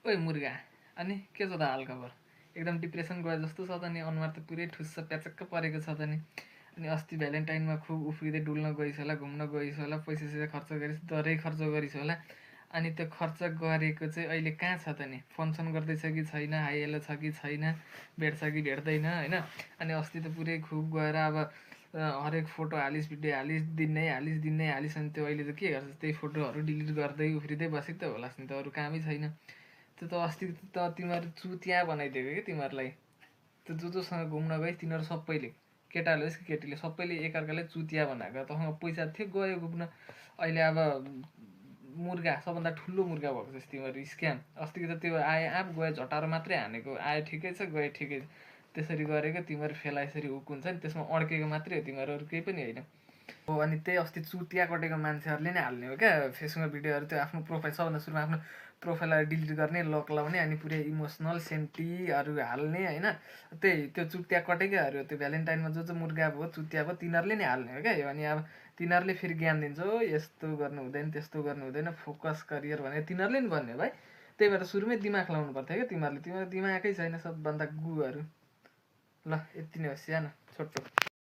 ओइ मुर्गा, अनि के छ त हालखबर? एकदम डिप्रेसन गए जस्तो छ त नि, अनुहार त पुरै ठुस्स प्याचक्क परेको छ त नि। अनि अस्ति भ्यालेन्टाइनमा खुब उफ्रिँदै डुल्न गइस् होला, घुम्न गइस् होला, पैसा सैसा खर्च गरिस्, डरै खर्च गरिस् होला। अनि त्यो खर्च गरेको चाहिँ अहिले कहाँ छ त नि? फङ्सन गर्दैछ कि छैन, हाइएलो छ कि छैन, भेट्छ कि भेट्दैन होइन। अनि अस्ति त पुरै खुब गएर अब हरेक फोटो हालिस्, भिडियो हालिस्, दिनै हालिस् दिनै हालिस्। अनि त्यो अहिले त के गर्छस्? त्यही फोटोहरू डिलिट गर्दै उफ्रिँदै बसेको त होलास् नि त, अरू कामै छैन। त्यो त अस्ति त तिमीहरू चुतिया बनाइदिएको कि तिमीहरूलाई। त्यो जोसँग घुम्न गइस् तिनीहरू सबैले, केटाले होस् कि केटीले, सबैले एकअर्कालाई चुतिया बनाएको। तँसँग पैसा थियो गयो घुम्न। अहिले अब मुर्गा, सबभन्दा ठुलो मुर्गा भएको छस् तिमीहरू, स्क्याम। अस्तिको त त्यो आए आँप गयो झटारो मात्रै हानेको, आयो ठिकै छ गयो ठिकै छ। त्यसरी गरेको तिमीहरू फेला यसरी उकुन्छ नि, त्यसमा अड्केको मात्रै हो तिमीहरू, अरू केही पनि होइन हो। अनि त्यही अस्ति चुतिया कटेको मान्छेहरूले नै हाल्ने हो क्या फेसबुकमा भिडियोहरू। त्यो आफ्नो प्रोफाइल, सबभन्दा सुरुमा आफ्नो प्रोफाइललाई डिलिट गर्ने, लक लाउने, अनि पुरै इमोसनल सेन्टीहरू हाल्ने होइन। त्यही त्यो चुतिया कटेकोहरू, त्यो भ्यालेन्टाइनमा जो मुर्गा भयो चुतिया भयो तिनीहरूले नै हाल्ने हो क्या यो। अनि अब तिनीहरूले फेरि ज्ञान दिन्छ, हो यस्तो गर्नु हुँदैन, त्यस्तो गर्नु हुँदैन, फोकस करियर भनेर तिनीहरूले नि भन्ने भाइ। त्यही भएर सुरुमै दिमाग लाउनु पर्थ्यो क्या तिमीहरूले, तिमीहरू दिमागै छैन सबभन्दा गुहरू। ल यति नै होस्, या न छोटो।